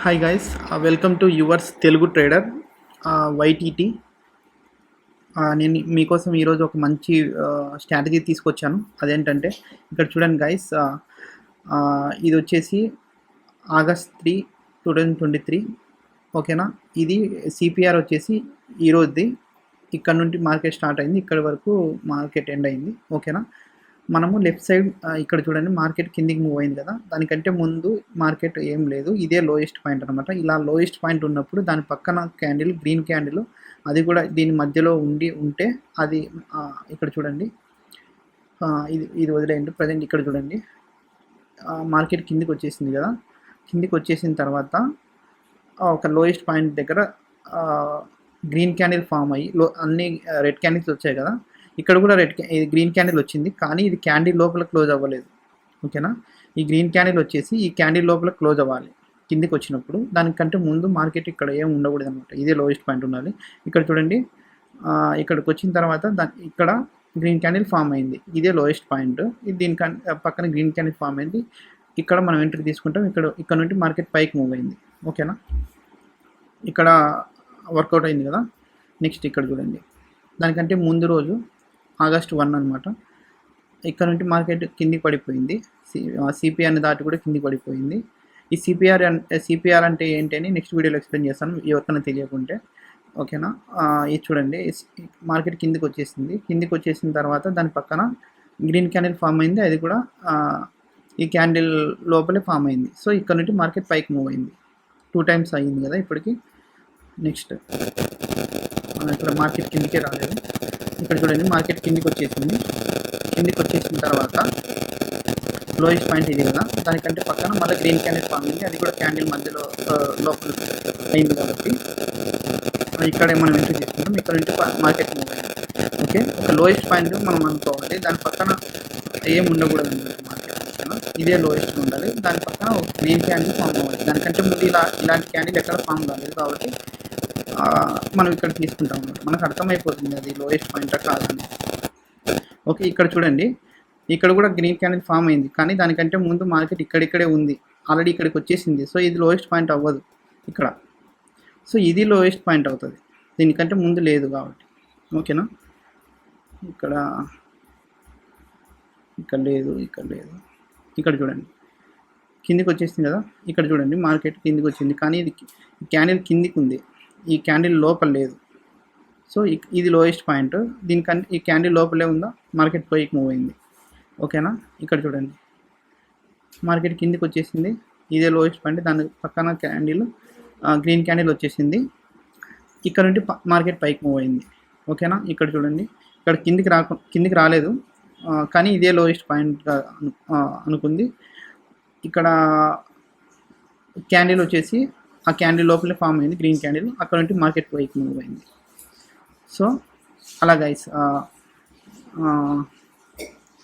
Hi guys, welcome to yours Telugu trader YTT. నేను మీకోసం ఈరోజు ఒక మంచి స్ట్రాటజీ తీసుకొచ్చాను. అదేంటంటే ఇక్కడ చూడండి గైస్, ఇది వచ్చేసి August 3, 2023. ఓకేనా. ఇది CPR వచ్చేసి ఈరోజుది. ఇక్కడ నుండి మార్కెట్ స్టార్ట్ అయింది, ఇక్కడ వరకు మార్కెట్ ఎండ్ అయింది. ఓకేనా. మనము లెఫ్ట్ సైడ్ ఇక్కడ చూడండి, మార్కెట్ కిందికి మూవ్ అయింది కదా, దానికంటే ముందు మార్కెట్ ఏం లేదు, ఇదే లోయెస్ట్ పాయింట్ అనమాట. ఇలా లోయెస్ట్ పాయింట్ ఉన్నప్పుడు దాని పక్కన క్యాండిల్, గ్రీన్ క్యాండిల్, అది కూడా దీని మధ్యలో ఉంటే అది ఇక్కడ చూడండి, ఇది వదిలేయండి. ప్రజెంట్ ఇక్కడ చూడండి, మార్కెట్ కిందికి వచ్చేసింది కదా. కిందికి వచ్చేసిన తర్వాత ఒక లోయెస్ట్ పాయింట్ దగ్గర గ్రీన్ క్యాండిల్ ఫామ్ అయ్యి అన్ని రెడ్ క్యాండిల్స్ వచ్చాయి కదా. ఇక్కడ కూడా గ్రీన్ క్యాండిల్ వచ్చింది, కానీ ఇది క్యాండిల్ లోపల క్లోజ్ అవ్వలేదు. ఓకేనా. ఈ గ్రీన్ క్యాండిల్ వచ్చేసి ఈ క్యాండిల్ లోపల క్లోజ్ అవ్వాలి కిందికి వచ్చినప్పుడు. దానికంటే ముందు మార్కెట్ ఇక్కడ ఏం ఉండకూడదు అనమాట, ఇదే లోయెస్ట్ పాయింట్ ఉండాలి. ఇక్కడ చూడండి, ఇక్కడికి వచ్చిన తర్వాత ఇక్కడ గ్రీన్ క్యాండిల్ ఫామ్ అయింది, ఇదే లోయెస్ట్ పాయింట్. ఇది దీని పక్కన గ్రీన్ క్యాండిల్ ఫామ్ అయింది. ఇక్కడ మనం ఎంట్రీ తీసుకుంటాం. ఇక్కడ నుండి మార్కెట్ పైకి మూవ్ అయింది. ఓకేనా. ఇక్కడ వర్కౌట్ అయింది కదా. నెక్స్ట్ ఇక్కడ చూడండి, దానికంటే ముందు రోజు August 1 అనమాట. ఇక్కడ నుండి మార్కెట్ కిందికి పడిపోయింది, సిపిఆర్ని దాటి కూడా కిందికి పడిపోయింది. ఈ సిపిఆర్ అంటే ఏంటి అని నెక్స్ట్ వీడియోలో ఎక్స్ప్లెయిన్ చేస్తాను, ఎవరికైనా తెలియకుంటే. ఓకేనా. ఇది చూడండి, మార్కెట్ కిందికి వచ్చేసింది. కిందికి వచ్చేసిన తర్వాత దాని పక్కన గ్రీన్ క్యాండిల్ ఫామ్ అయింది, అది కూడా ఈ క్యాండిల్ లోపలే ఫామ్ అయింది. సో ఇక్కడ నుండి మార్కెట్ పైకి మూవ్ అయింది. 2 times అయ్యింది కదా ఇప్పటికి. నెక్స్ట్ ఇక్కడ మార్కెట్ కిందికే రాలేదు. ఇక్కడ చూడండి, మార్కెట్ కిందికి వచ్చేసింది. కిందికి వచ్చేసిన తర్వాత లోయెస్ట్ పాయింట్ ఇది కదా, దానికంటే పక్కన మళ్ళీ గ్రీన్ క్యాండిల్ ఫామ్ అయింది, అది కూడా క్యాండిల్ మధ్యలో లోపల అయింది కాబట్టి ఇక్కడే మనం ఎంట్రీ తీసుకుంటాం. ఇక్కడ నుంచి మార్కెట్ మూవ్ అయింది. ఓకే. ఒక లోయెస్ట్ పాయింట్ మనం అనుకోవాలి, దాని పక్కన ఏం ఉండకూడదు అన్నమాట. మార్కెట్ పక్కన ఇదే లోయెస్ట్ ఉండాలి, దాని పక్కన ఒక గ్రీన్ క్యాండిల్ ఫామ్ అవ్వాలి. దానికంటే ముందు ఇలాంటి క్యాండిల్ ఎక్కడ ఫామ్ కాలేదు కాబట్టి మనం ఇక్కడ తీసుకుంటాం అన్నమాట. మనకు అర్థమైపోతుంది అది లోయెస్ట్ పాయింట్ కాదని. ఓకే. ఇక్కడ చూడండి, ఇక్కడ కూడా గ్రీన్ క్యాండిల్ ఫామ్ అయింది, కానీ దానికంటే ముందు మార్కెట్ ఇక్కడిక్కడే ఉంది, ఆల్రెడీ ఇక్కడికి వచ్చేసింది. సో ఇది లోయెస్ట్ పాయింట్ అవ్వదు ఇక్కడ. సో ఇది లోయెస్ట్ పాయింట్ అవుతుంది, దీనికంటే ముందు లేదు కాబట్టి. ఓకేనా. ఇక్కడ లేదు, ఇక్కడ చూడండి, కిందికి వచ్చేసింది కదా. ఇక్కడ చూడండి, మార్కెట్ కిందికి వచ్చింది, కానీ ఇది క్యాండిల్ కిందికి ఉంది, ఈ క్యాండిల్ లోపల లేదు. సో ఇది లోయెస్ట్ పాయింట్, దీనికంటే ఈ క్యాండిల్ లోపలే ఉందా, మార్కెట్ పైకి మూవ్ అయింది. ఓకేనా. ఇక్కడ చూడండి, మార్కెట్ కిందికి వచ్చేసింది, ఇదే లోయెస్ట్ పాయింట్, దాని పక్కన క్యాండిల్ గ్రీన్ క్యాండిల్ వచ్చేసింది. ఇక్కడ నుండి మార్కెట్ పైకి మూవ్ అయింది. ఓకేనా. ఇక్కడ చూడండి, ఇక్కడ కిందికి రాలేదు, కానీ ఇదే లోయెస్ట్ పాయింట్ అనుకుంది. ఇక్కడ క్యాండిల్ వచ్చేసి ఆ క్యాండిల్ లోపలే ఫామ్ అయింది, గ్రీన్ క్యాండిల్. అక్కడ నుండి మార్కెట్ పైకి మూవ్ అయింది. సో అలా గైస్,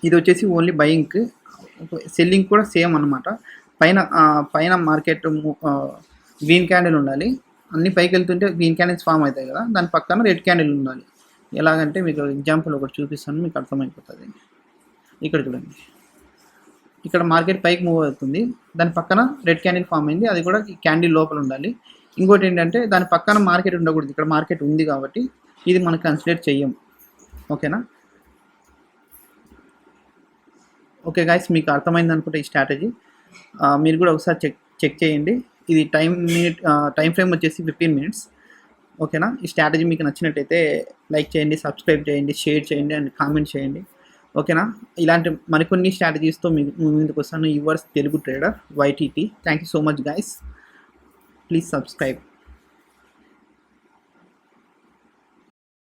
ఇది వచ్చేసి ఓన్లీ బయింగ్, సెల్లింగ్ కూడా సేమ్ అనమాట. పైన మార్కెట్ గ్రీన్ క్యాండిల్ ఉండాలి, అన్ని పైకి వెళ్తుంటే గ్రీన్ క్యాండిల్స్ ఫామ్ అవుతాయి కదా, దాని పక్కన రెడ్ క్యాండిల్ ఉండాలి. ఎలాగంటే మీకు ఎగ్జాంపుల్ ఒకటి చూపిస్తాను, మీకు అర్థమైపోతుంది. ఇక్కడ చూడండి, ఇక్కడ మార్కెట్ పైకి మూవ్ అవుతుంది, దాని పక్కన రెడ్ క్యాండిల్ ఫామ్ అయింది, అది కూడా ఈ క్యాండిల్ లోపల ఉండాలి. ఇంకోటి ఏంటంటే దాని పక్కన మార్కెట్ ఉండకూడదు, ఇక్కడ మార్కెట్ ఉంది కాబట్టి ఇది మనం కన్సిడర్ చెయ్యం. ఓకేనా. ఓకే గైస్, మీకు అర్థమైంది అనుకుంటే ఈ స్ట్రాటజీ మీరు కూడా ఒకసారి చెక్ చేయండి. ఇది టైం ఫ్రేమ్ వచ్చేసి 15 minutes. ఓకేనా. ఈ స్ట్రాటజీ మీకు నచ్చినట్టయితే లైక్ చేయండి, సబ్స్క్రైబ్ చేయండి, షేర్ చేయండి అండ్ కామెంట్ చేయండి. ఓకేనా. ఇలాంటి మరికొన్ని స్ట్రాటజీస్తో మీ ముందుకు వస్తాను. Yours Telugu trader YTT. Thank you so much guys, please subscribe.